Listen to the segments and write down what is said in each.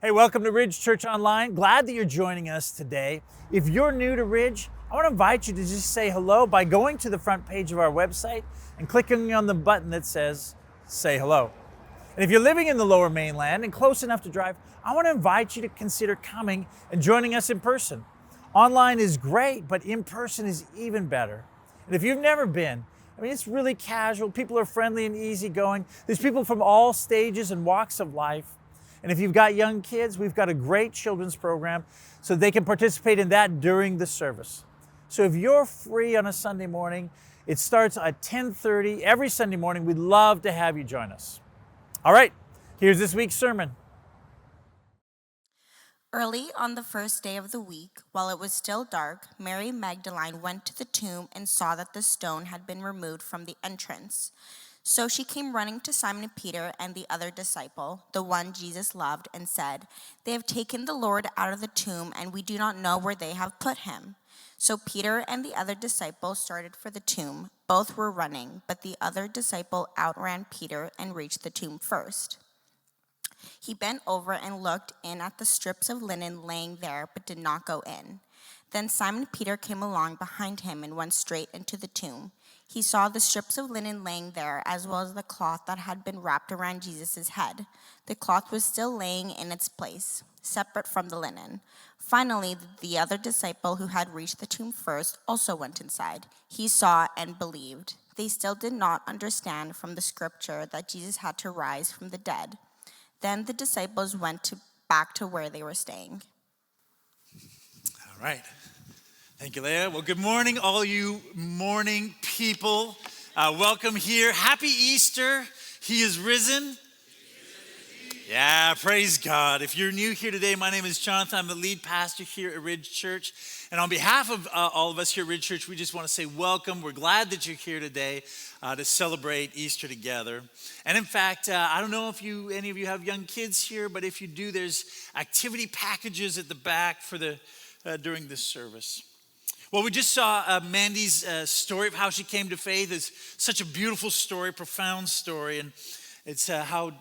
Hey, welcome to Ridge Church Online. Glad that you're joining us today. If you're new to Ridge, I want to invite you to just say hello by going to the front page of our website and clicking on the button that says Say Hello. And if you're living in the Lower Mainland and close enough to drive, I want to invite you to consider coming and joining us in person. Online is great, but in person is even better. And if you've never been, it's really casual. People are friendly and easygoing. There's people from all stages and walks of life. And if you've got young kids, we've got a great children's program so they can participate in that during the service. So if you're free on a Sunday morning, it starts at 10:30 every Sunday morning. We'd love to have you join us. All right, here's this week's sermon. Early on the first day of the week, while it was still dark, Mary Magdalene went to the tomb and saw that the stone had been removed from the entrance. So she came running to Simon Peter and the other disciple, the one Jesus loved, and said, "They have taken the Lord out of the tomb, and we do not know where they have put him." So Peter and the other disciple started for the tomb. Both were running, but the other disciple outran Peter and reached the tomb first. He bent over and looked in at the strips of linen laying there, but did not go in. Then Simon Peter came along behind him and went straight into the tomb. He saw the strips of linen laying there, as well as the cloth that had been wrapped around Jesus' head. The cloth was still laying in its place, separate from the linen. Finally, the other disciple who had reached the tomb first also went inside. He saw and believed. They still did not understand from the scripture that Jesus had to rise from the dead. Then the disciples went back to where they were staying. All right. Thank you, Leah. Well, good morning, all you morning people. Welcome here. Happy Easter. He is risen. Yeah, praise God. If you're new here today, my name is Jonathan. I'm the lead pastor here at Ridge Church. And on behalf of all of us here at Ridge Church, we just want to say welcome. We're glad that you're here today to celebrate Easter together. And in fact, I don't know if any of you have young kids here, but if you do, there's activity packages at the back for during this service. Well, we just saw Mandy's story of how she came to faith. It's such a beautiful story, profound story, and it's how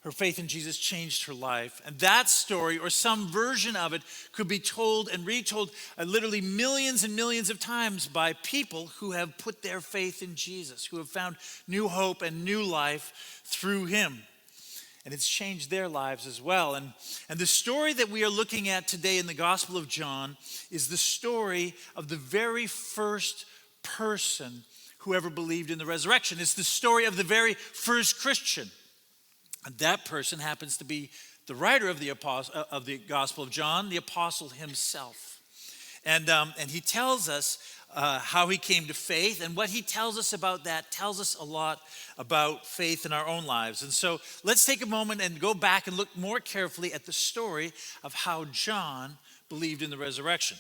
her faith in Jesus changed her life. And that story, or some version of it, could be told and retold literally millions and millions of times by people who have put their faith in Jesus, who have found new hope and new life through him. And it's changed their lives as well. And the story that we are looking at today in the Gospel of John is the story of the very first person who ever believed in the resurrection. It's the story of the very first Christian. And that person happens to be the writer of the Gospel of John, the apostle himself. And he tells us how he came to faith, and what he tells us about that tells us a lot about faith in our own lives. And so let's take a moment and go back and look more carefully at the story of how John believed in the resurrection.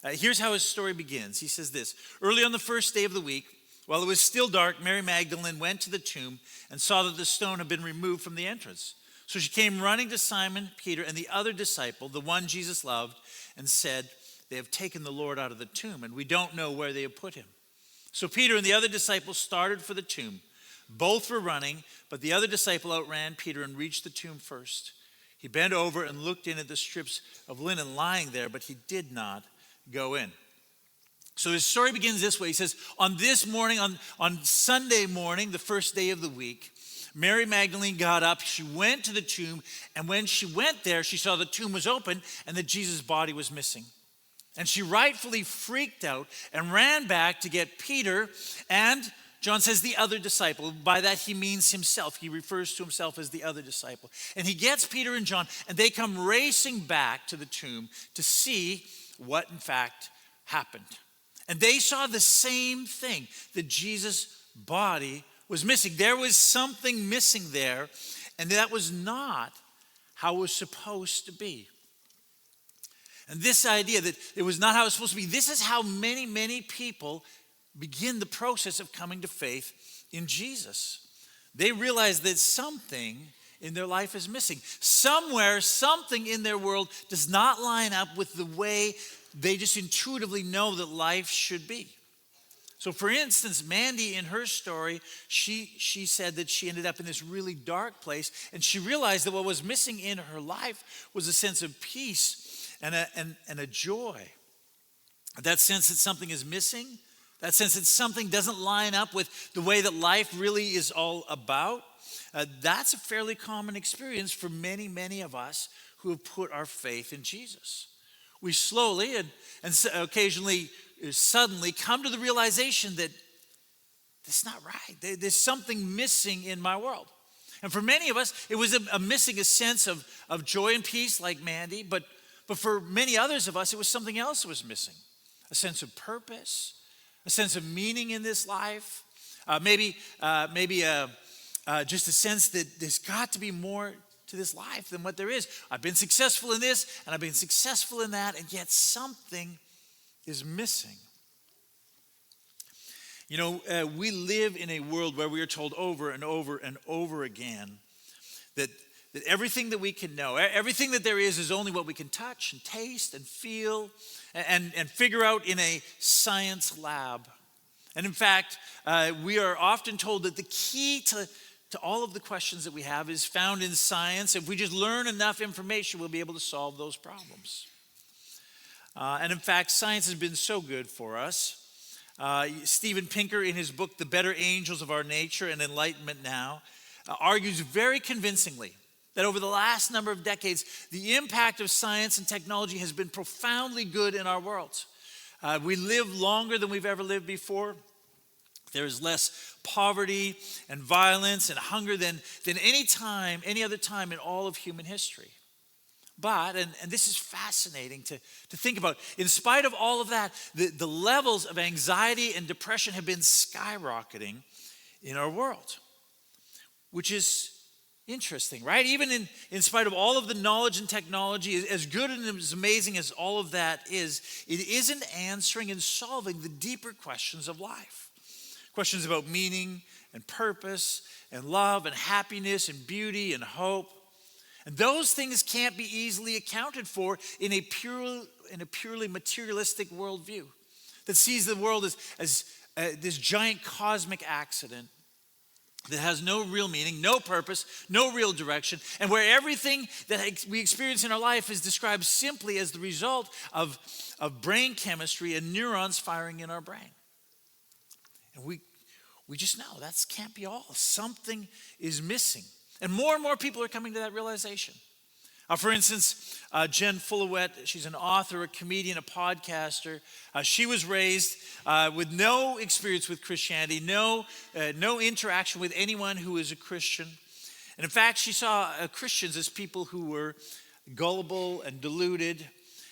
Here's how his story begins. He says this: "Early on the first day of the week, while it was still dark, Mary Magdalene went to the tomb and saw that the stone had been removed from the entrance. So she came running to Simon Peter and the other disciple, the one Jesus loved, and said, 'They have taken the Lord out of the tomb, and we don't know where they have put him.' So Peter and the other disciple started for the tomb. Both were running, but the other disciple outran Peter and reached the tomb first. He bent over and looked in at the strips of linen lying there, but he did not go in." So his story begins this way. He says, on this morning, on Sunday morning, the first day of the week, Mary Magdalene got up, she went to the tomb, and when she went there, she saw the tomb was open and that Jesus' body was missing. And she rightfully freaked out and ran back to get Peter and, John says, the other disciple. By that he means himself. He refers to himself as the other disciple. And he gets Peter and John, and they come racing back to the tomb to see what in fact happened. And they saw the same thing, that Jesus' body was missing. There was something missing there, and that was not how it was supposed to be. And this idea that it was not how it was supposed to be, this is how many, many people begin the process of coming to faith in Jesus. They realize that something in their life is missing. Somewhere, something in their world does not line up with the way they just intuitively know that life should be. So for instance, Mandy in her story, she said that she ended up in this really dark place, and she realized that what was missing in her life was a sense of peace and a joy. That sense that something is missing, that sense that something doesn't line up with the way that life really is all about, that's a fairly common experience for many, many of us who have put our faith in Jesus. We slowly and occasionally, suddenly come to the realization that that's not right. There's something missing in my world. And for many of us, it was a missing a sense of joy and peace like Mandy, but for many others of us, it was something else that was missing. A sense of purpose, a sense of meaning in this life, maybe just a sense that there's got to be more to this life than what there is. I've been successful in this, and I've been successful in that, and yet something is missing. You know, we live in a world where we are told over and over and over again that everything that we can know, everything that there is only what we can touch and taste and feel and figure out in a science lab. And in fact, we are often told that the key to all of the questions that we have is found in science. If we just learn enough information, we'll be able to solve those problems. And in fact, science has been so good for us. Steven Pinker, in his book, The Better Angels of Our Nature and Enlightenment Now, argues very convincingly that over the last number of decades, the impact of science and technology has been profoundly good in our world. We live longer than we've ever lived before. There is less poverty and violence and hunger than any other time in all of human history. But, and this is fascinating to think about, in spite of all of that, the levels of anxiety and depression have been skyrocketing in our world, which is interesting, right? Even in spite of all of the knowledge and technology, as good and as amazing as all of that is, it isn't answering and solving the deeper questions of life. Questions about meaning and purpose and love and happiness and beauty and hope. And those things can't be easily accounted for in a purely materialistic worldview that sees the world as this giant cosmic accident that has no real meaning, no purpose, no real direction, and where everything that we experience in our life is described simply as the result of brain chemistry and neurons firing in our brain. And we just know that can't be all. Something is missing. And more people are coming to that realization. For instance, Jen Fullawet, she's an author, a comedian, a podcaster. She was raised with no experience with Christianity, no interaction with anyone who is a Christian. And in fact, she saw Christians as people who were gullible and deluded.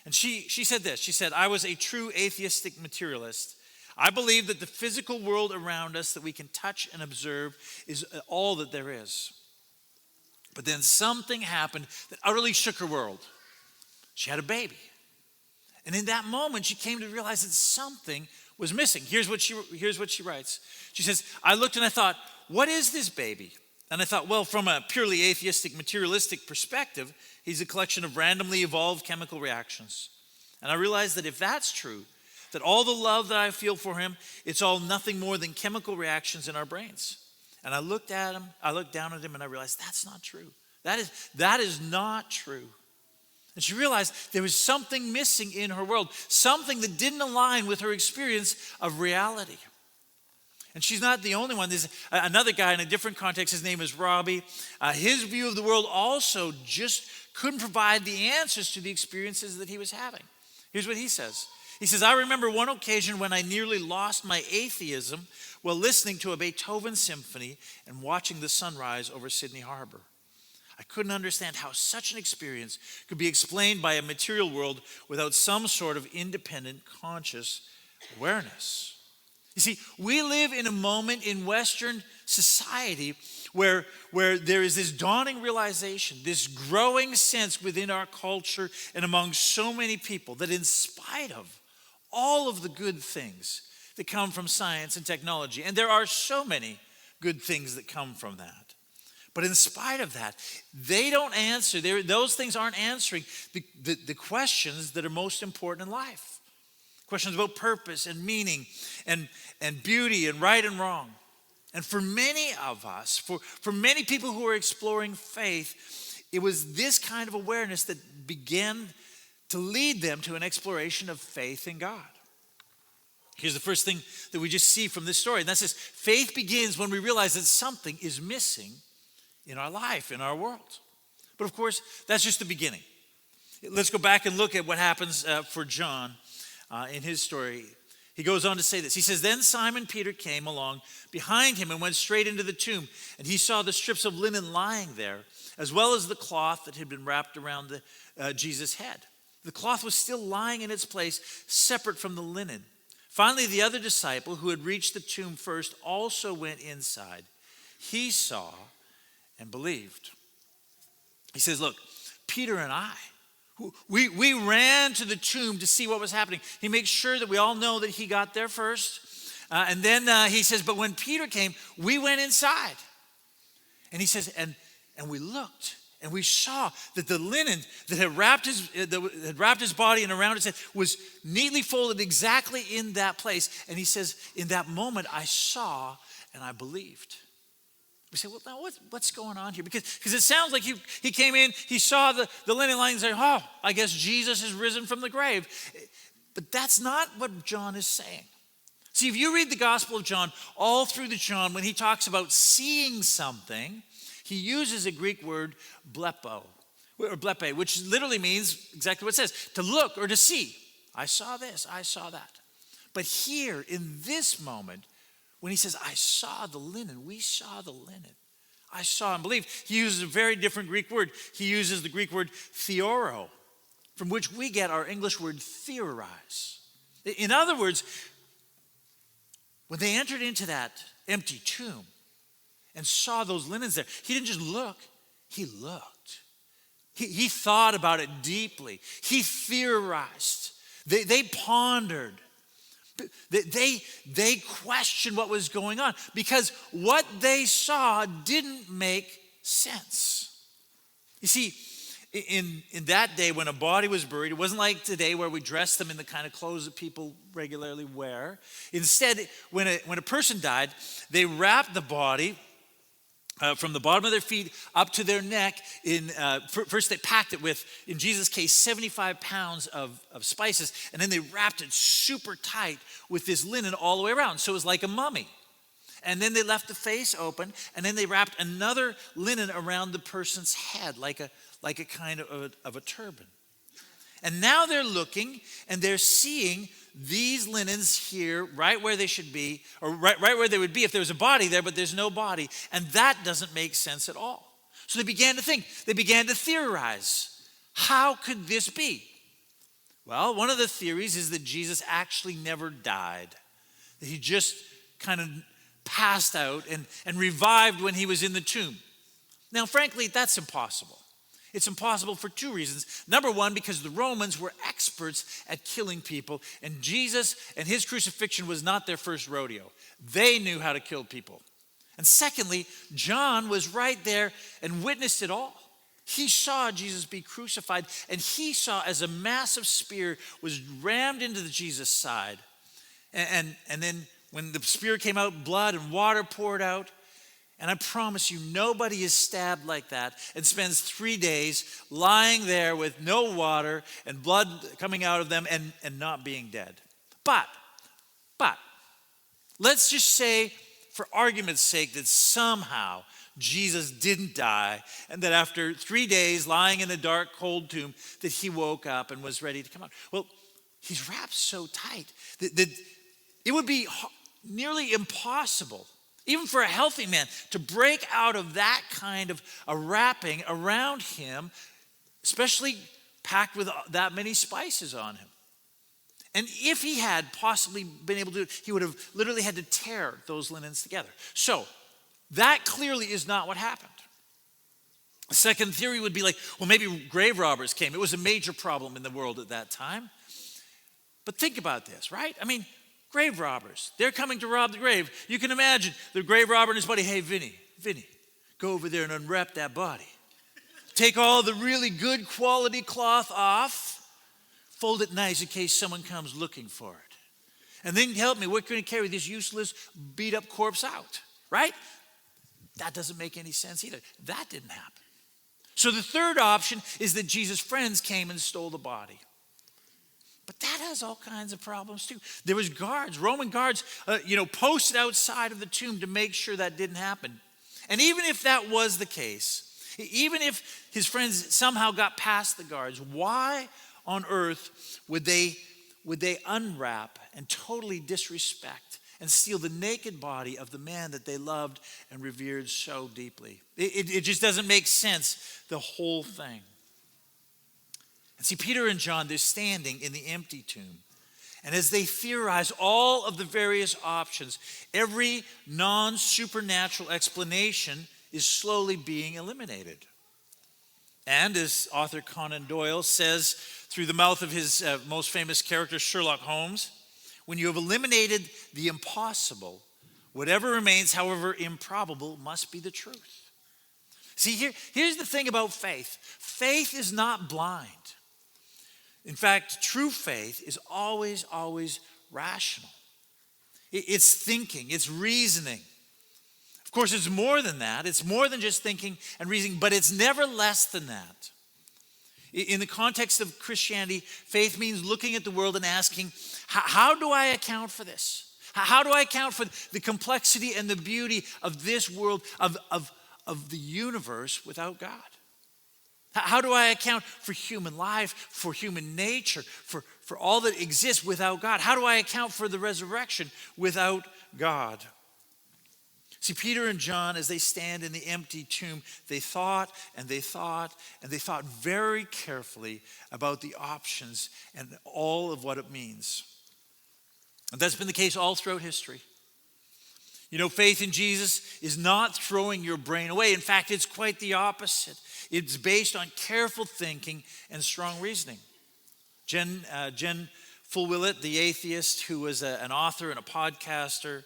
And she said this, she said, "I was a true atheistic materialist. I believe that the physical world around us that we can touch and observe is all that there is. But then something happened that utterly shook her world. She had a baby. And in that moment, she came to realize that something was missing." Here's what she writes. She says, "I looked and I thought, what is this baby? And I thought, well, from a purely atheistic, materialistic perspective, he's a collection of randomly evolved chemical reactions. And I realized that if that's true, that all the love that I feel for him, it's all nothing more than chemical reactions in our brains." And I looked down at him, and I realized that's not true. That is not true. And she realized there was something missing in her world, something that didn't align with her experience of reality. And she's not the only one. There's another guy in a different context. His name is Robbie. His view of the world also just couldn't provide the answers to the experiences that he was having. Here's what he says. He says, "I remember one occasion when I nearly lost my atheism while listening to a Beethoven symphony and watching the sunrise over Sydney Harbor. I couldn't understand how such an experience could be explained by a material world without some sort of independent, conscious awareness." You see, we live in a moment in Western society where there is this dawning realization, this growing sense within our culture and among so many people that in spite of all of the good things that come from science and technology, and there are so many good things that come from that, but in spite of that, they don't answer, those things aren't answering the questions that are most important in life. questions about purpose and meaning and beauty and right and wrong. And for many of us, for many people who are exploring faith, it was this kind of awareness that began to lead them to an exploration of faith in God. Here's the first thing that we just see from this story, and that's this: faith begins when we realize that something is missing in our life, in our world. But of course, that's just the beginning. Let's go back and look at what happens for John in his story. He goes on to say this. He says, "Then Simon Peter came along behind him and went straight into the tomb. And he saw the strips of linen lying there, as well as the cloth that had been wrapped around Jesus' head. The cloth was still lying in its place, separate from the linen. Finally, the other disciple who had reached the tomb first also went inside. He saw and believed." He says, look, Peter and I, we ran to the tomb to see what was happening. He makes sure that we all know that he got there first. And then he says, but when Peter came, we went inside. And he says, and we looked. And we saw that the linen that had wrapped his body and around his head was neatly folded exactly in that place. And he says, in that moment, I saw and I believed. We say, well, now what's going on here? Because it sounds like he came in, he saw the linen lying and said, oh, I guess Jesus is risen from the grave. But that's not what John is saying. See, if you read the Gospel of John, all through the John, when he talks about seeing something, he uses a Greek word, blepo, or blepe, which literally means exactly what it says, to look or to see. I saw this, I saw that. But here, in this moment, when he says, I saw the linen, we saw the linen. I saw and believed. He uses a very different Greek word. He uses the Greek word theoro, from which we get our English word theorize. In other words, when they entered into that empty tomb, and saw those linens there, he didn't just look, he looked. He thought about it deeply. He theorized. They pondered. They questioned what was going on because what they saw didn't make sense. You see, in that day when a body was buried, it wasn't like today where we dress them in the kind of clothes that people regularly wear. Instead, when a person died, they wrapped the body from the bottom of their feet up to their neck. First they packed it with, in Jesus' case, 75 pounds of spices, and then they wrapped it super tight with this linen all the way around. So it was like a mummy. And then they left the face open, and then they wrapped another linen around the person's head, like a kind of a turban. And now they're looking, and they're seeing these linens here right where they should be, or right where they would be if there was a body there, but there's no body. And that doesn't make sense at all. So they began to think, they began to theorize. How could this be? Well, one of the theories is that Jesus actually never died. That he just kind of passed out and revived when he was in the tomb. Now, frankly, that's impossible. It's impossible for two reasons. Number one, because the Romans were experts at killing people, and Jesus and his crucifixion was not their first rodeo. They knew how to kill people. And secondly, John was right there and witnessed it all. He saw Jesus be crucified, and he saw as a massive spear was rammed into Jesus' side. And then when the spear came out, blood and water poured out. And I promise you, nobody is stabbed like that and spends 3 days lying there with no water and blood coming out of them and not being dead. But, let's just say, for argument's sake, that somehow Jesus didn't die and that after 3 days lying in a dark, cold tomb, that he woke up and was ready to come out. Well, he's wrapped so tight that it would be nearly impossible, even for a healthy man, to break out of that kind of a wrapping around him, especially packed with that many spices on him. And if he had possibly been able to do it, he would have literally had to tear those linens together. So that clearly is not what happened. A second theory would be like, well, maybe grave robbers came. It was a major problem in the world at that time. But think about this, right? I mean, grave robbers, they're coming to rob the grave. You can imagine the grave robber and his buddy, hey, Vinny, go over there and unwrap that body. Take all the really good quality cloth off, fold it nice in case someone comes looking for it. And then help me, we're going to carry this useless, beat up corpse out, right? That doesn't make any sense either. That didn't happen. So the third option is that Jesus' friends came and stole the body. But that has all kinds of problems too. There was guards, Roman guards, posted outside of the tomb to make sure that didn't happen. And even if that was the case, even if his friends somehow got past the guards, why on earth would they unwrap and totally disrespect and steal the naked body of the man that they loved and revered so deeply? It just doesn't make sense, the whole thing. And see, Peter and John, they're standing in the empty tomb. And as they theorize all of the various options, every non-supernatural explanation is slowly being eliminated. And as author Conan Doyle says through the mouth of his most famous character, Sherlock Holmes, when you have eliminated the impossible, whatever remains, however improbable, must be the truth. See, here's the thing about faith. Faith is not blind. In fact, true faith is always, always rational. It's thinking, it's reasoning. Of course, it's more than that. It's more than just thinking and reasoning, but it's never less than that. In the context of Christianity, faith means looking at the world and asking, how do I account for this? How do I account for the complexity and the beauty of this world, of the universe without God? How do I account for human life, for human nature, for all that exists without God? How do I account for the resurrection without God? See, Peter and John, as they stand in the empty tomb, they thought and they thought and they thought very carefully about the options and all of what it means. And that's been the case all throughout history. You know, faith in Jesus is not throwing your brain away. In fact, it's quite the opposite. It's based on careful thinking and strong reasoning. Jen Fulwillet, the atheist who was an author and a podcaster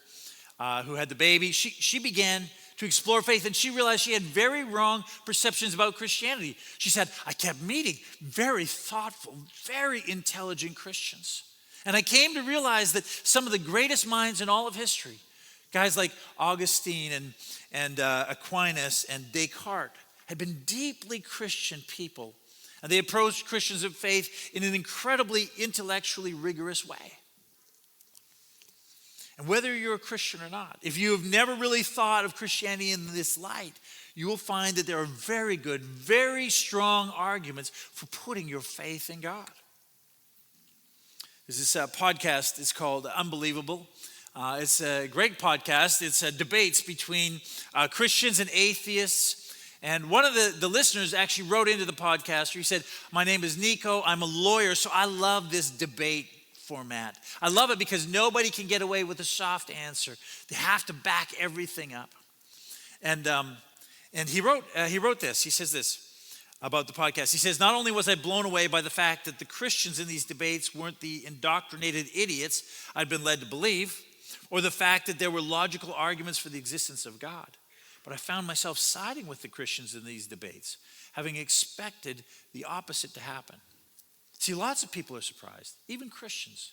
who had the baby, she began to explore faith, and she realized she had very wrong perceptions about Christianity. She said, I kept meeting very thoughtful, very intelligent Christians. And I came to realize that some of the greatest minds in all of history, guys like Augustine and Aquinas and Descartes, had been deeply Christian people. And they approached Christians of faith in an incredibly intellectually rigorous way. And whether you're a Christian or not, if you have never really thought of Christianity in this light, you will find that there are very good, very strong arguments for putting your faith in God. There's this podcast, it's called Unbelievable. It's a great podcast. It's debates between Christians and atheists. And one of the listeners actually wrote into the podcast. He said, my name is Nico. I'm a lawyer, so I love this debate format. I love it because nobody can get away with a soft answer. They have to back everything up. And he wrote this. He says this about the podcast. He says, not only was I blown away by the fact that the Christians in these debates weren't the indoctrinated idiots I'd been led to believe, or the fact that there were logical arguments for the existence of God, but I found myself siding with the Christians in these debates, having expected the opposite to happen. See, lots of people are surprised, even Christians,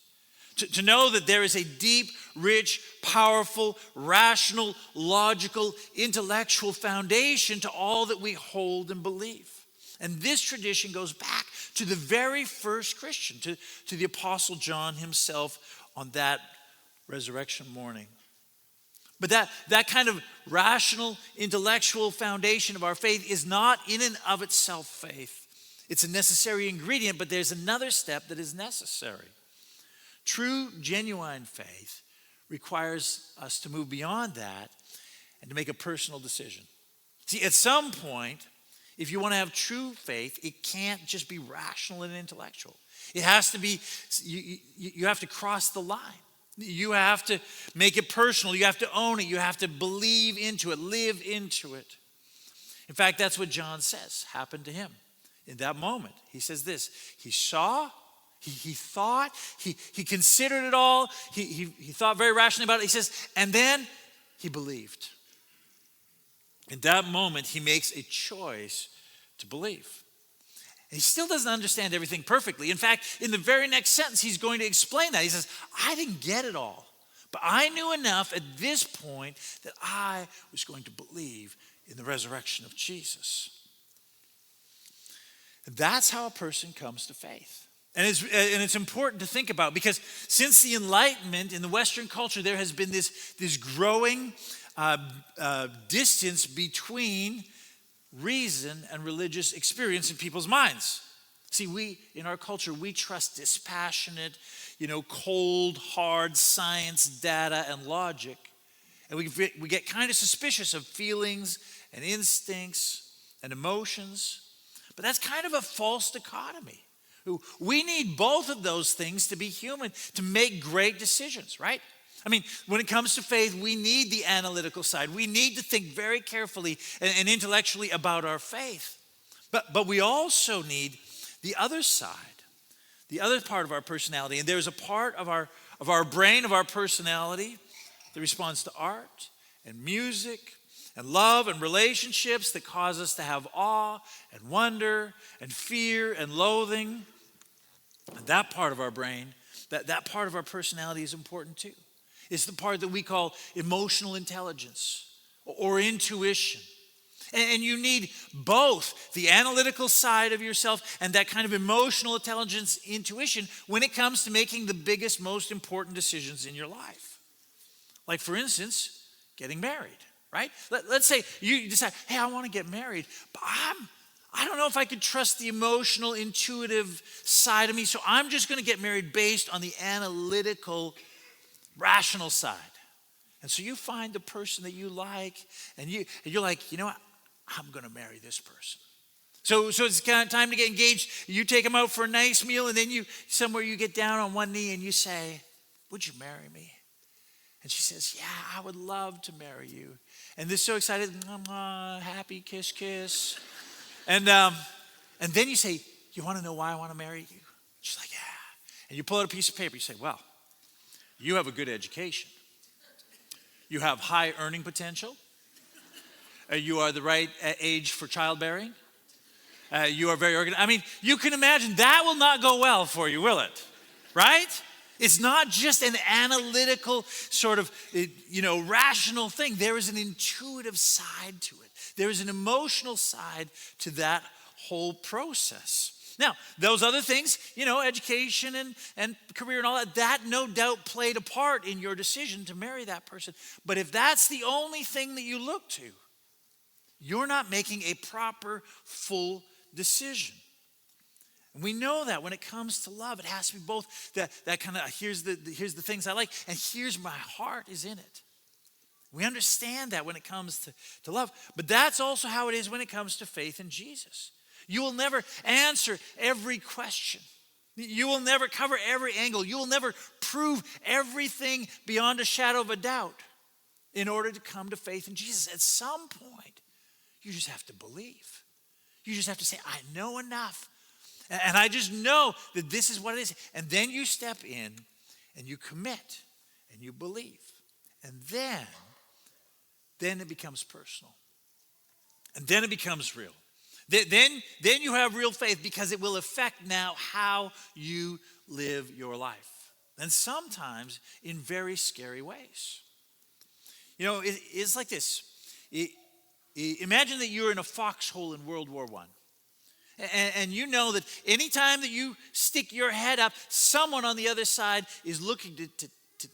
to know that there is a deep, rich, powerful, rational, logical, intellectual foundation to all that we hold and believe. And this tradition goes back to the very first Christian, to the Apostle John himself on that resurrection morning. But that kind of rational, intellectual foundation of our faith is not in and of itself faith. It's a necessary ingredient, but there's another step that is necessary. True, genuine faith requires us to move beyond that and to make a personal decision. See, at some point, if you want to have true faith, it can't just be rational and intellectual. It has to be, you have to cross the line. You have to make it personal. You have to own it. You have to believe into it, live into it. In fact, that's what John says happened to him in that moment. He says this, he saw, he thought, he considered it all. He thought very rationally about it. He says, and then he believed. In that moment, he makes a choice to believe. He still doesn't understand everything perfectly. In fact, in the very next sentence, he's going to explain that. He says, I didn't get it all, but I knew enough at this point that I was going to believe in the resurrection of Jesus. And that's how a person comes to faith. And it's important to think about, because since the Enlightenment in the Western culture, there has been this growing distance between reason and religious experience in people's minds. See, in our culture, we trust dispassionate, cold, hard science, data, and logic. And we get kind of suspicious of feelings and instincts and emotions. But that's kind of a false dichotomy. We need both of those things to be human, to make great decisions, right? I mean, when it comes to faith, we need the analytical side. We need to think very carefully and intellectually about our faith. But we also need the other side, the other part of our personality. And there's a part of our brain, of our personality, that responds to art and music and love and relationships, that cause us to have awe and wonder and fear and loathing. And that part of our brain, that part of our personality is important too. It's the part that we call emotional intelligence or intuition. And you need both the analytical side of yourself and that kind of emotional intelligence, intuition, when it comes to making the biggest, most important decisions in your life. Like, for instance, getting married, right? Let's say you decide, hey, I want to get married, but I don't know if I could trust the emotional, intuitive side of me, so I'm just going to get married based on the analytical, rational side. And so you find the person that you like, and you're like, you know what? I'm going to marry this person. So it's kind of time to get engaged. You take them out for a nice meal, and then you get down on one knee and you say, would you marry me? And she says, yeah, I would love to marry you. And they're so excited, happy, kiss, kiss. And then you say, you want to know why I want to marry you? She's like, yeah. And you pull out a piece of paper. You say, well, you have a good education. You have high earning potential. You are the right age for childbearing. You are very organized. I mean, you can imagine that will not go well for you, will it? Right? It's not just an analytical sort of, rational thing. There is an intuitive side to it. There is an emotional side to that whole process. Now, those other things, education and career and all that no doubt played a part in your decision to marry that person. But if that's the only thing that you look to, you're not making a proper, full decision. And we know that when it comes to love, it has to be both that kind of, here's the things I like, and here's my heart is in it. We understand that when it comes to love. But that's also how it is when it comes to faith in Jesus. You will never answer every question. You will never cover every angle. You will never prove everything beyond a shadow of a doubt in order to come to faith in Jesus. At some point, you just have to believe. You just have to say, I know enough. And I just know that this is what it is. And then you step in and you commit and you believe. And then it becomes personal. And then it becomes real. Then you have real faith, because it will affect now how you live your life. And sometimes in very scary ways. It's like this. Imagine that you're in a foxhole in World War I. And you know that anytime that you stick your head up, someone on the other side is looking to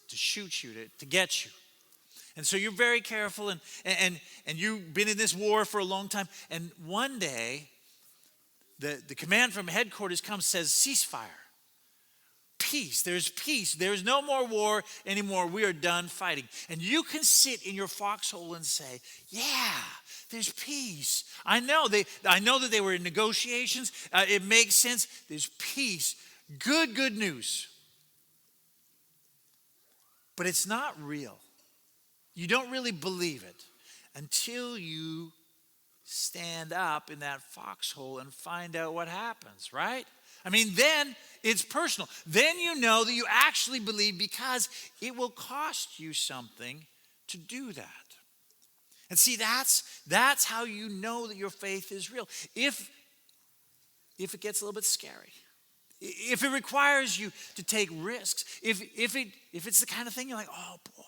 shoot you, to get you. And so you're very careful, and you've been in this war for a long time. And one day, the command from headquarters comes, says, ceasefire. Peace. There's peace. There's no more war anymore. We are done fighting. And you can sit in your foxhole and say, yeah, there's peace. I know that they were in negotiations. It makes sense. There's peace. Good news. But it's not real. You don't really believe it until you stand up in that foxhole and find out what happens, right? I mean, then it's personal. Then you know that you actually believe, because it will cost you something to do that. And see, that's how you know that your faith is real. If if it gets a little bit scary, if it requires you to take risks, if it's the kind of thing you're like, oh boy.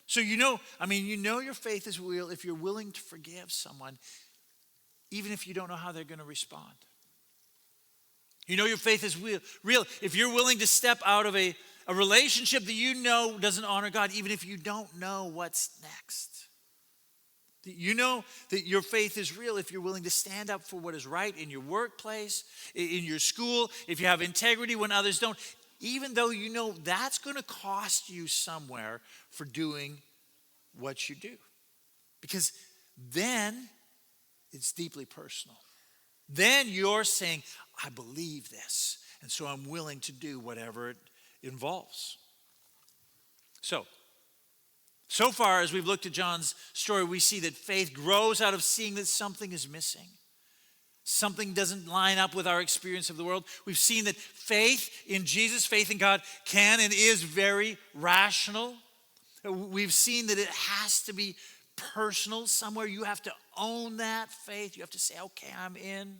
So you know your faith is real if you're willing to forgive someone, even if you don't know how they're going to respond. You know your faith is real if you're willing to step out of a relationship that you know doesn't honor God, even if you don't know what's next. You know that your faith is real if you're willing to stand up for what is right in your workplace, in your school, if you have integrity when others don't, even though you know that's going to cost you somewhere for doing what you do. Because then it's deeply personal. Then you're saying, I believe this, and so I'm willing to do whatever it involves. So far, as we've looked at John's story, we see that faith grows out of seeing that something is missing. Something doesn't line up with our experience of the world. We've seen that faith in Jesus, faith in God, can and is very rational. We've seen that it has to be personal. Somewhere you have to own that faith. You have to say, okay, I'm in.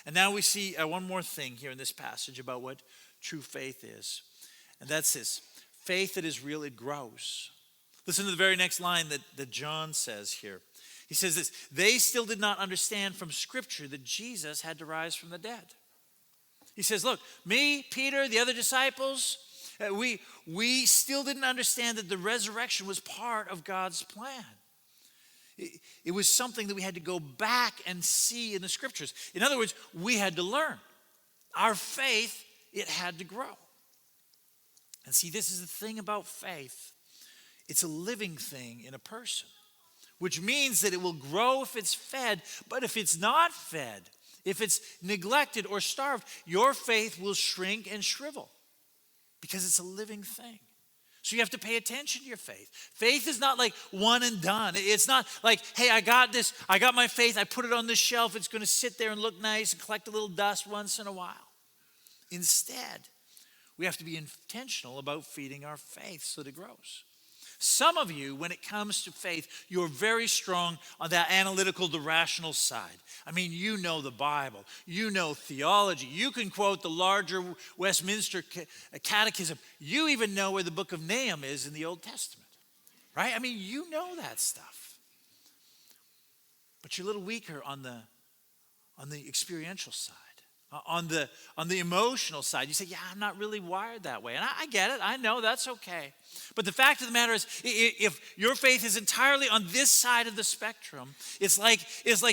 And now we see one more thing here in this passage about what true faith is. And that's this. Faith that is real, it grows. Listen to the very next line that John says here. He says this, they still did not understand from Scripture that Jesus had to rise from the dead. He says, look, me, Peter, the other disciples, we still didn't understand that the resurrection was part of God's plan. It was something that we had to go back and see in the Scriptures. In other words, we had to learn. Our faith, it had to grow. And see, this is the thing about faith. It's a living thing in a person, which means that it will grow if it's fed, but if it's not fed, if it's neglected or starved, your faith will shrink and shrivel because it's a living thing. So you have to pay attention to your faith. Faith is not like one and done. It's not like, hey, I got this, I got my faith, I put it on this shelf, it's going to sit there and look nice and collect a little dust once in a while. Instead, we have to be intentional about feeding our faith so that it grows. Some of you, when it comes to faith, you're very strong on that analytical, the rational side. I mean, you know the Bible. You know theology. You can quote the larger Westminster Catechism. You even know where the book of Nahum is in the Old Testament, right? I mean, you know that stuff. But you're a little weaker on the experiential side. On the emotional side, you say, yeah, I'm not really wired that way. And I get it. I know that's okay. But the fact of the matter is, if your faith is entirely on this side of the spectrum, it's like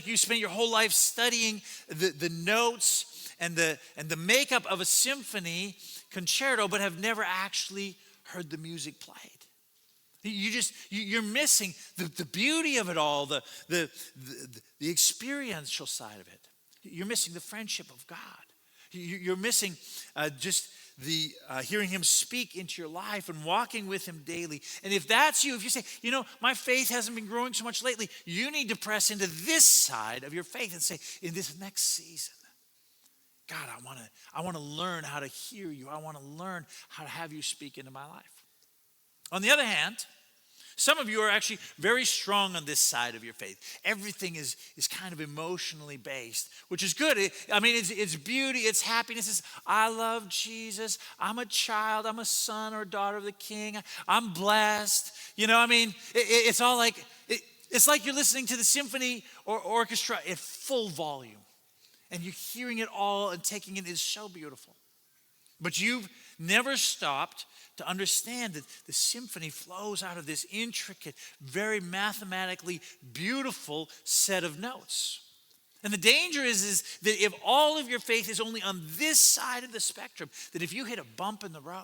you spent your whole life studying the notes and the makeup of a symphony concerto, but have never actually heard the music played. You're missing the beauty of it all, the experiential side of it. You're missing the friendship of God. You're missing just the hearing him speak into your life and walking with him daily. And if that's you, if you say, my faith hasn't been growing so much lately, you need to press into this side of your faith and say, in this next season, God, I want to learn how to hear you. I want to learn how to have you speak into my life. On the other hand, some of you are actually very strong on this side of your faith. Everything is kind of emotionally based, which is good. It's beauty, it's happiness. It's, I love Jesus. I'm a child. I'm a son or daughter of the King. I'm blessed. It's all like, it's like you're listening to the symphony or orchestra at full volume. And you're hearing it all and taking it is so beautiful. But you've never stopped to understand that the symphony flows out of this intricate, very mathematically beautiful set of notes. And the danger is that if all of your faith is only on this side of the spectrum, that if you hit a bump in the road,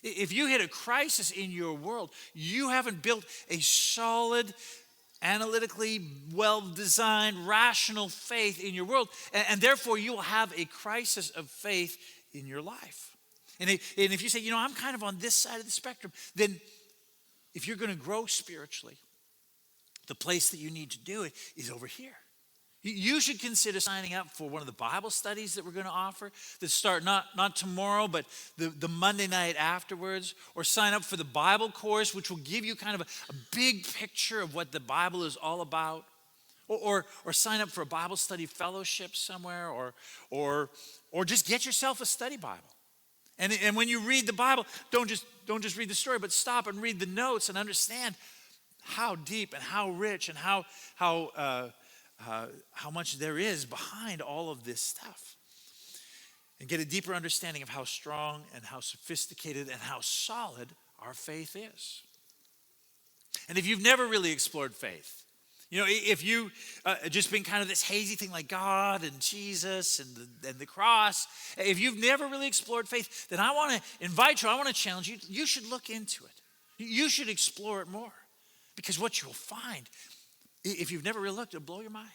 if you hit a crisis in your world, you haven't built a solid, analytically well-designed, rational faith in your world, and therefore you will have a crisis of faith in your life. And if you say, I'm kind of on this side of the spectrum, then if you're going to grow spiritually, the place that you need to do it is over here. You should consider signing up for one of the Bible studies that we're going to offer that start not tomorrow, but the Monday night afterwards, or sign up for the Bible course, which will give you kind of a big picture of what the Bible is all about. or sign up for a Bible study fellowship somewhere, or just get yourself a study Bible. And when you read the Bible, don't just read the story, but stop and read the notes and understand how deep and how rich and how much there is behind all of this stuff. And get a deeper understanding of how strong and how sophisticated and how solid our faith is. And if you've never really explored faith, if you just been kind of this hazy thing like God and Jesus and the cross, if you've never really explored faith, then I want to invite you, I want to challenge you. You should look into it. You should explore it more. Because what you'll find, if you've never really looked, it'll blow your mind.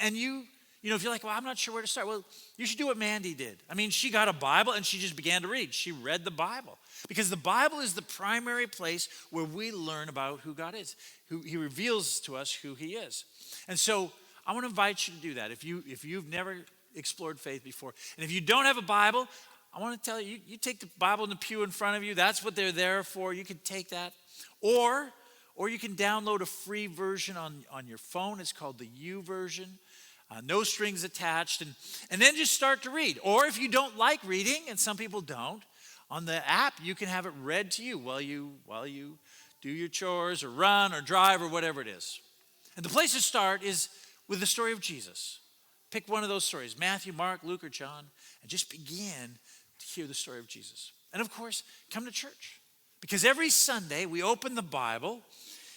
And if you're like, well, I'm not sure where to start. Well, you should do what Mandy did. I mean, she got a Bible and she just began to read. She read the Bible. Because the Bible is the primary place where we learn about who God is. He reveals to us who he is. And so I want to invite you to do that. If you've never explored faith before, and if you don't have a Bible, I want to tell you, you take the Bible in the pew in front of you. That's what they're there for. You can take that. Or you can download a free version on your phone. It's called the U version. No strings attached. And then just start to read. Or if you don't like reading, and some people don't, on the app, you can have it read to you while you do your chores or run or drive or whatever it is. And the place to start is with the story of Jesus. Pick one of those stories, Matthew, Mark, Luke, or John, and just begin to hear the story of Jesus. And of course, come to church. Because every Sunday, we open the Bible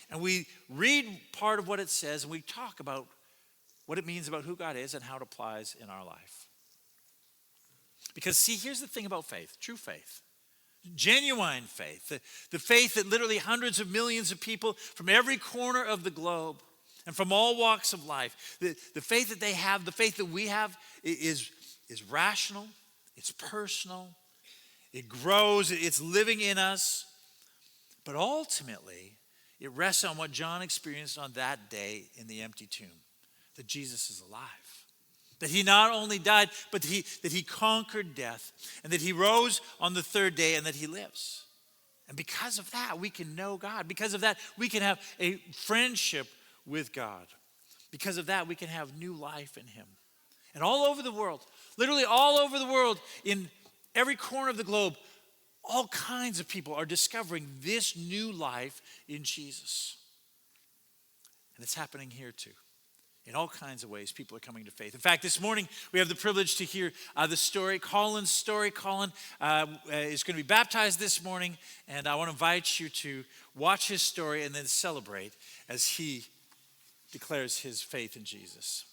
and we read part of what it says and we talk about what it means about who God is and how it applies in our life. Because see, here's the thing about faith, true faith, genuine faith, the faith that literally hundreds of millions of people from every corner of the globe and from all walks of life, the faith that they have, the faith that we have is rational, it's personal, it grows, it's living in us, but ultimately it rests on what John experienced on that day in the empty tomb, that Jesus is alive. That he not only died, but that he conquered death, and that he rose on the third day, and that he lives. And because of that, we can know God. Because of that, we can have a friendship with God. Because of that, we can have new life in him. And all over the world, literally all over the world, in every corner of the globe, all kinds of people are discovering this new life in Jesus. And it's happening here too. In all kinds of ways, people are coming to faith. In fact, this morning, we have the privilege to hear the story, Colin's story. Colin is going to be baptized this morning, and I want to invite you to watch his story and then celebrate as he declares his faith in Jesus.